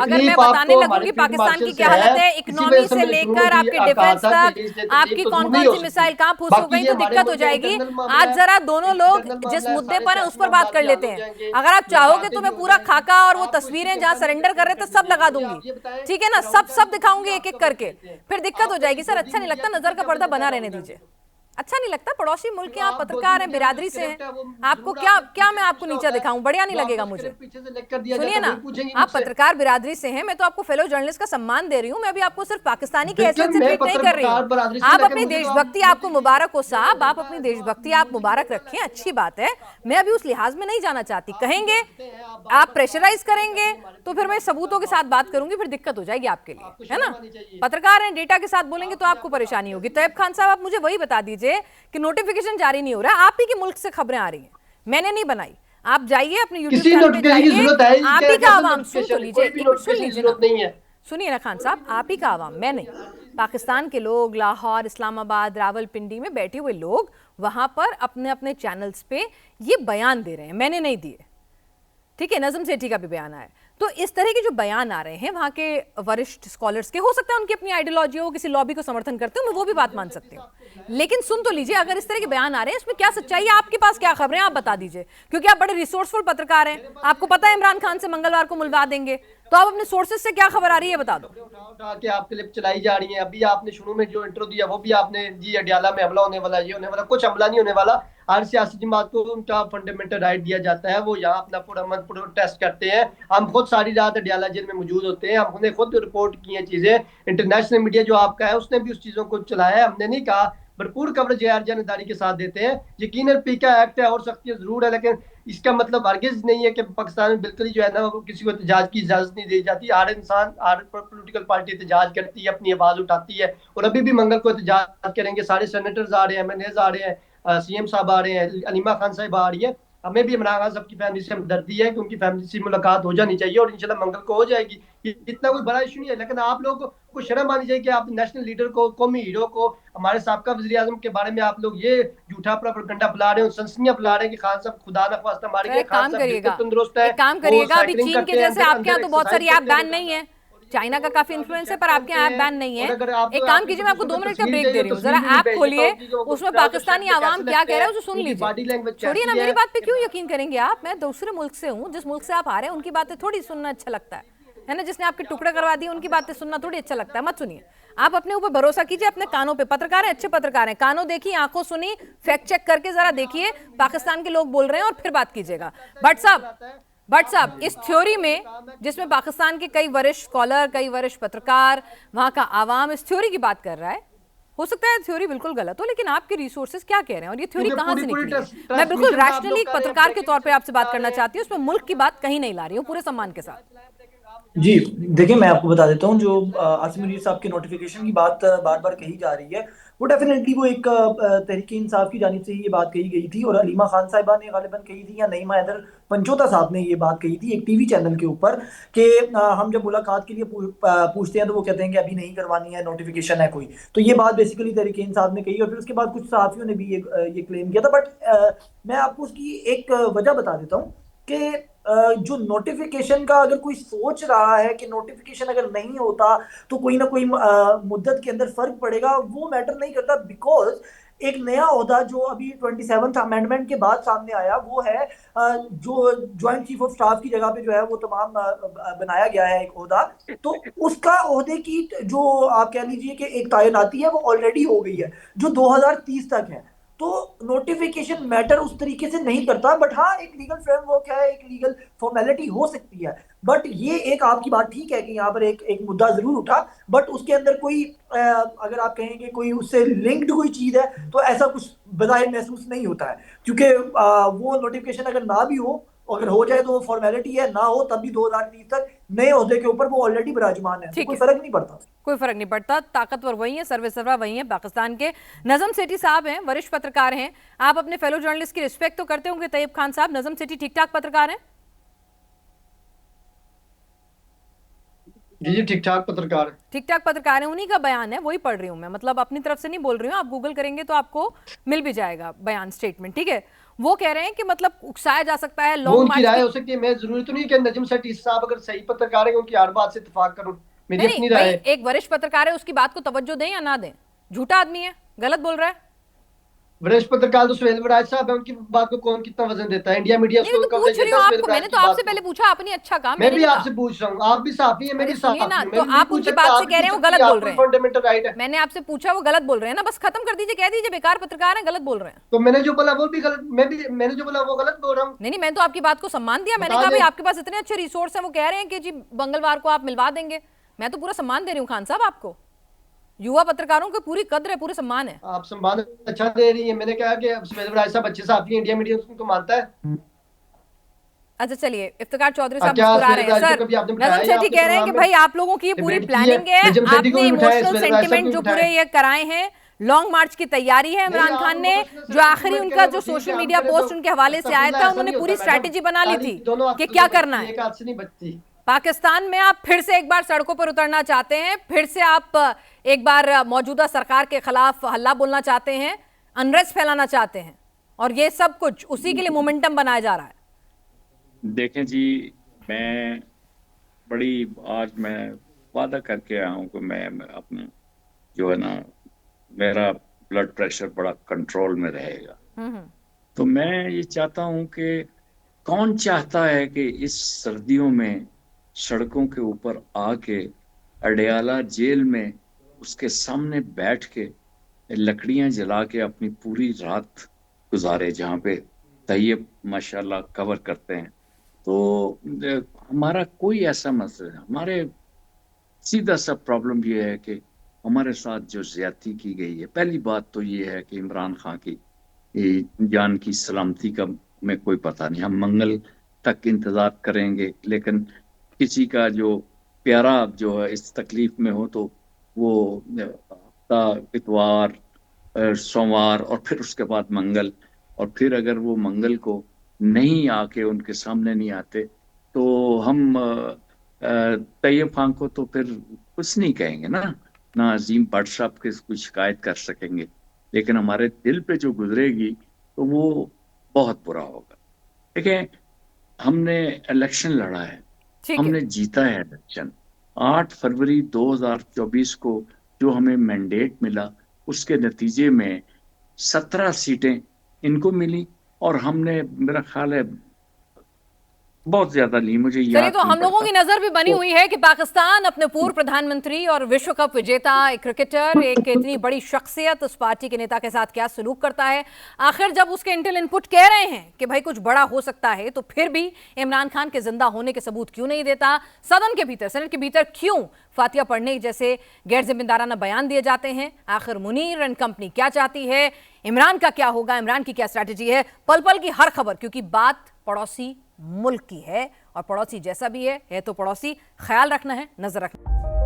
अगर मैं बताने लगूंगी पाकिस्तान की क्या हालत है, इकोनॉमी से लेकर आपके डिफेंस तक, आपकी कौन कौन सी मिसाइल कहाँ फूस हो गई, तो दिक्कत हो जाएगी। आज जरा दोनों लोग जिस मुद्दे पर है उस पर बात कर लेते हैं। अगर आप चाहोगे तो मैं पूरा खाका और वो तस्वीरें जहां सरेंडर कर रहे थे सब लगा दूंगी, ठीक है ना, सब सब दिखाऊंगी एक एक करके, फिर दिक्कत हो जाएगी। सर अच्छा नहीं लगता, नजर का पर्दा बना रहने दीजिए। अच्छा नहीं लगता, पड़ोसी मुल्क के आप पत्रकार हैं, बिरादरी से हैं, आपको क्या क्या मैं आपको नीचा दिखाऊं, बढ़िया नहीं लगेगा मुझे। सुनिए ना, आप पत्रकार बिरादरी से हैं, मैं तो आपको फेलो जर्नलिस्ट का सम्मान दे रही हूं, मैं अभी आपको सिर्फ पाकिस्तानी की हैसियत से ट्रीट नहीं कर रही हूं। आप अपनी देशभक्ति, आपको मुबारक हो साहब, आप अपनी देशभक्ति आप मुबारक रखें, अच्छी बात है, मैं अभी उस लिहाज में नहीं जाना चाहती। कहेंगे आप प्रेशराइज करेंगे तो फिर मैं सबूतों के साथ बात करूंगी, फिर दिक्कत हो जाएगी आपके लिए, है ना। पत्रकार हैं, डेटा के साथ बोलेंगे तो आपको परेशानी होगी। तैयब खान साहब आप मुझे वही बता दीजिए कि नोटिफिकेशन जारी नहीं हो रहा, आप ही के मुल्क से खबरें आ रही हैं, मैंने नहीं बनाई। आप जाइए अपने यूट्यूब चैनल पे जाइए, आप ही का आवाम, सुन तो लीजिए, सुन लीजिए ना, सुनिए ना खान साहब, आप ही का आवाम, मैं नहीं, पाकिस्तान के लोग, लाहौर, इस्लामाबाद, रावलपिंडी में बैठे हुए लोग वहां पर अपने अपने चैनल्स पे ये बयान दे रहे हैं, मैंने नहीं दिए, ठीक है। नजम सेठी का भी बयान आया। तो इस तरह के जो बयान आ रहे हैं वहां के वरिष्ठ स्कॉलर्स के, हो सकता है उनकी अपनी आइडियोलॉजी हो, किसी लॉबी को समर्थन करते हो, मैं वो भी बात मान सकती हूँ, लेकिन सुन तो लीजिए, अगर इस तरह के बयान आ रहे हैं इसमें क्या सच्चाई है, आपके पास क्या खबरें, आप बता दीजिए, क्योंकि आप बड़े रिसोर्सफुल पत्रकार हैं, आपको पता है इमरान खान से मंगलवार को मिलवा देंगे, तो आप अपने सोर्सेज से क्या खबर आ रही है बता दो। उठा के आप क्लिप चलाई जा रही है। अभी आपने शुरू में जो इंट्रो दिया वो भी आपने जी अडियाला में हमला होने वाला, ये होने वाला, कुछ हमला नहीं होने वाला। हर सियासी जमात को उनका फंडामेंटल राइट दिया जाता है, वो यहाँ अपना पूरा प्रोटेस्ट करते हैं। हम खुद सारी रात अडियाला जेल में मौजूद होते हैं, हमने खुद रिपोर्ट की है चीजें। इंटरनेशनल मीडिया जो आपका है उसने भी उस चीजों को चलाया है, हमने नहीं कहा। भरपूर कवरेज है, जानदारी के साथ देते हैं। यकीनन पीका एक्ट है और सख्तियां जरूर है, लेकिन इसका मतलब हरगिज नहीं है कि पाकिस्तान में बिल्कुल ही जो है ना वो किसी को एहतजाज की इजाजत नहीं दी जाती। हर इंसान, हर पोलिटिकल पार्टी एहतजाज करती है, अपनी आवाज उठाती है, और अभी भी मंगल को एहतजाज करेंगे। सारे सेनेटर्स आ रहे हैं, एमएनएज आ रहे हैं, सीएम साहब आ रहे हैं, अलीमा खान साहब आ रही है। हमें भी इमरान खान साहब की फैमिली से हमदर्दी है कि उनकी फैमिली से मुलाकात हो जानी चाहिए, और इंशाल्लाह मंगल को हो जाएगी। ये इतना कोई बड़ा इशू नहीं है, लेकिन आप लोग को शर्म आनी चाहिए कि आप नेशनल लीडर को, कौमी हीरो को, हमारे साबका वज़ीर आज़म के बारे में आप लोग ये झूठा प्रोपेगेंडा फैला रहे हो, सनसनियां फैला रहे हैं कि खान साहब खुदा न खास्ता मारे गए, खान साहब बिल्कुल तंदुरुस्त है, एक काम वो करिएगा, अभी साइकिलिंग चीन के करते हैं, जैसे आपके यहाँ तो बहुत सारी ऐप बैन नहीं है, चाइना का काफी और इन्फ्लुएंस है, चेक पर करते आपके यहाँ ऐप बैन नहीं है। हैं। और अगर आप एक काम कीजिए, मैं आपको 2 मिनट का ब्रेक दे रही हूँ, जरा ऐप खोलिए, उसमें पाकिस्तानी आवाम क्या कह रहा है उसे सुन लीजिए। छोड़िए ना, मेरी बात पे क्यों यकीन करेंगे आप, मैं दूसरे मुल्क से हूँ, जिस मुल्क से आप आ रहे हैं उनकी बातें थोड़ी सुनना अच्छा लगता है ना, जिसने आपके टुकड़े करवा दिए उनकी बातें सुनना थोड़ी अच्छा लगता है, मत सुनिए। आप अपने ऊपर भरोसा कीजिए, अपने कानों पे, पत्रकार हैं, अच्छे पत्रकार हैं, कानों देखिए, आंखों सुनी, फैक्ट चेक करके जरा देखिए पाकिस्तान के लोग बोल रहे हैं और फिर बात कीजिएगा। भट्ट साहब, इस थ्योरी में जिसमें पाकिस्तान के कई वरिष्ठ स्कॉलर, कई वरिष्ठ पत्रकार, वहां का आवाम इस थ्योरी की बात कर रहा है, हो सकता है थ्योरी बिल्कुल गलत हो, लेकिन आपके रिसोर्सेज क्या कह रहे हैं और ये थ्योरी कहां से निकली है? मैं बिल्कुल रैशनली एक पत्रकार के तौर पे आपसे बात करना चाहती हूँ, उसमें मुल्क की बात कहीं नहीं ला रही हूँ, पूरे सम्मान के साथ। जी देखिए, मैं आपको बता देता हूँ, जो आसिम मुनीर साहब के नोटिफिकेशन की बात बार बार कही जा रही है, वो डेफिनेटली वो एक तहरीक इंसाफ की जानिब से ही ये बात कही गई थी, और अलीमा खान साहिबा ने गालिबन कही थी, या नईमा हैदर पंचोता साहब ने ये बात कही थी एक टीवी चैनल के ऊपर कि हम जब मुलाकात के लिए पूछते हैं तो वो कहते हैं कि अभी नहीं करवानी है, नोटिफिकेशन है कोई। तो ये बात बेसिकली तहरीक इंसाफ ने कही, और फिर उसके बाद कुछ सहाफियों ने भी ये क्लेम किया था। बट मैं आपको उसकी एक वजह बता देता हूँ कि जो नोटिफिकेशन का, अगर कोई सोच रहा है कि नोटिफिकेशन अगर नहीं होता तो कोई ना कोई मुद्दत के अंदर फर्क पड़ेगा, वो मैटर नहीं करता। बिकॉज एक नया ओहदा जो अभी 27th अमेंडमेंट के बाद सामने आया, वो है जो ज्वाइंट चीफ ऑफ स्टाफ की जगह पे जो है वो तमाम बनाया गया है एक ओहदा। तो उसका ओहदे की जो आप कह लीजिए कि एक तैनाती है वो ऑलरेडी हो गई है, जो 2030 तक है। तो नोटिफिकेशन मैटर उस तरीके से नहीं करता, बट हाँ एक लीगल फ्रेमवर्क है, एक लीगल फॉर्मेलिटी हो सकती है। बट ये एक आपकी बात ठीक है कि यहाँ पर एक मुद्दा जरूर उठा, बट उसके अंदर कोई अगर आप कहेंगे कोई उससे लिंक्ड कोई चीज है तो ऐसा कुछ बजाय महसूस नहीं होता है, क्योंकि वो नोटिफिकेशन अगर ना भी हो, अगर हो जाए तो वो फॉर्मेलिटी है, ना हो तब भी 2030 तक नए ओहदे के ऊपर वो ऑलरेडी विराजमान है, तो कोई फर्क नहीं पड़ता। कोई फर्क नहीं पड़ता, ताकतवर वही है, सर्वेसर्वा वही है पाकिस्तान के। नजम सेठी साहब हैं, वरिष्ठ पत्रकार हैं, आप अपने फेलो जर्नलिस्ट की रिस्पेक्ट तो करते होंगे तैयब खान साहब, नजम सेठी ठीक ठाक पत्रकार हैं? जी ठीक ठाक पत्रकार है, उन्हीं का बयान है, वही पढ़ रही हूं मैं, मतलब अपनी तरफ से नहीं बोल रही हूं, आप गूगल करेंगे तो आपको मिल भी जाएगा बयान, स्टेटमेंट, ठीक है। वो कह रहे हैं कि मतलब उकसाया जा सकता है वो लॉन्ग उनकी राय मार्च। हो सकती है। मैं जरूरी तो नहीं कि नजम सेठी साहब अगर सही पत्रकार है उनकी हर बात से इत्तेफाक करूं, मेरी नहीं अपनी भाई, राय है। एक वरिष्ठ पत्रकार है, उसकी बात को तवज्जो दें या ना दें? झूठा आदमी है, गलत बोल रहा है। वरिष्ठ पत्रकार तो सुहेल वराज साहब है, उनकी बात को कौन कितना वजन देता है? इंडिया मीडिया नहीं, मैं उसको तो कवरेज पूछ रही देता हूँ है सुहेल आपको, वराज मैंने तो की आपसे बात पहले को। पूछा, आपने अच्छा कहा, मैं मैंने भी नहीं आपसे कहा। पूछ रहा हूँ, आप भी साफी हैं, मैं अरे भी सुनिए साफी ना, हूँ, तो मैं भी नहीं आप पूछ उनकी सकता, बात आप से भी कह रहे पूछ हैं वो सकती गलत है, बोल आपको रहे भी हैं। फंडामेंटल राइट है। मैंने आपसे पूछा, वो गलत बोल रहे हैं ना, बस खत्म कर दीजिए, कह दीजिए बेकार पत्रकार हैं, गलत बोल रहे हैं। तो मैंने जो बोला वो भी गलत, मैंने जो बोला वो गलत बोल रहा हूँ? नहीं नहीं, मैंने तो आपकी बात को सम्मान दिया, मैंने बता कहा भाई दें। आपके पास इतने अच्छे रिसोर्स हैं, वो कह रहे हैं कि जी मंगलवार को आप मिलवा देंगे। मैं तो पूरा सम्मान दे रही हूँ खान साहब आपको, युवा पत्रकारों की पूरी कद्र है, पूरे सम्मान है। आप सम्मान अच्छा दे रही है। मैंने कहा कि सुहेल वराज साहब अच्छे साफी हैं, इंडिया मीडिया उनको मानता है। अच्छा चलिए, इफ्तिकार चौधरी साहब क्या मुस्कुरा सुहेल रहे हैं। वराज को सर, कभी आपने बिठाया नजम है सेठी आपके कह रहे हैं कि प्रोग्राम में? भाई आप लोगों की ये पूरी बेटी है, प्लानिंग है, नजम सेठी को आपने भी बिठाया, इमोशनल सुहेल वराज साहब सेंटिमेंट को भी जो बिठाया। पूरे ये कराए हैं, लॉन्ग मार्च की तैयारी है नहीं, इमरान आप खान ने, इमोशनल जो आखिरी सेंटिमेंट उनका करें जो तो ठीक सोशल है, हम मीडिया करें पोस्ट तो उनके हवाले से आया था, अस्तगफुरुल्लाह, ऐसा उन्होंने नहीं पूरी होता मैडम। स्ट्रैटेजी बना ली ताली थी दोनों कि हाथों क्या से करना बजती है, है। एक हाथ से नहीं बजती। पाकिस्तान में आप फिर से एक बार सड़कों पर उतरना चाहते हैं, फिर से आप एक बार मौजूदा सरकार के खिलाफ हल्ला बोलना चाहते हैं, अनरेस्ट फैलाना चाहते हैं, और ये सब कुछ उसी के लिए मोमेंटम बनाया जा रहा है। देखें जी, मैं आज मैं वादा करके आया हूँ कि मैं अपना जो है ना, मेरा ब्लड प्रेशर बड़ा कंट्रोल में रहेगा। तो मैं ये चाहता हूँ कि कौन चाहता है कि इस सर्दियों में सड़कों के ऊपर आके अडयाला जेल में उसके सामने बैठ के लकड़ियां जला के अपनी पूरी रात गुजारे, जहाँ पे तैयब माशाल्लाह कवर करते हैं। तो हमारा कोई ऐसा मसला है, हमारे सीधा सा प्रॉब्लम ये है कि हमारे साथ जो ज्यादती की गई है। पहली बात तो ये है कि इमरान खान की जान की सलामती का में कोई पता नहीं, हम मंगल तक इंतजार करेंगे, लेकिन किसी का जो प्यारा जो है इस तकलीफ में हो तो वो हफ्ता, इतवार, सोमवार और फिर उसके बाद मंगल, और फिर अगर वो मंगल को नहीं आके उनके सामने नहीं आते तो हम तैयब खान को तो फिर कुछ नहीं कहेंगे ना अजीम भट्ट साहब के कुछ शिकायत कर सकेंगे, लेकिन हमारे दिल पे जो गुजरेगी तो वो बहुत बुरा होगा। देखिए, हमने इलेक्शन लड़ा है, ठीक है, हमने जीता है इलेक्शन। 8 फरवरी 2024 को जो हमें मैंडेट मिला, उसके नतीजे में 17 सीटें इनको मिली और हमने, मेरा ख्याल है, बहुत ज्यादा ली, मुझे चलिए, याद तो नहीं हम लोगों पड़ता। की नजर भी बनी तो हुई है कि पाकिस्तान अपने पूर्व प्रधानमंत्री और विश्व कप विजेता एक क्रिकेटर, एक इतनी बड़ी शख्सियत, उस पार्टी के नेता के साथ क्या सलूक करता है। आखिर जब उसके इंटेल इनपुट कह रहे हैं कि भाई कुछ बड़ा हो सकता है, तो फिर भी इमरान खान के जिंदा होने के सबूत क्यों नहीं देता? सदन के भीतर, सेनेट के भीतर क्यों फातिया पढ़ने जैसे गैर जिम्मेदाराना बयान दिए जाते हैं? आखिर मुनीर एंड कंपनी क्या चाहती है? इमरान का क्या होगा? इमरान की क्या स्ट्रैटेजी है? पल पल की हर खबर, क्योंकि बात पड़ोसी मुल्क की है, और पड़ोसी जैसा भी है तो पड़ोसी, ख्याल रखना है, नजर रखना है।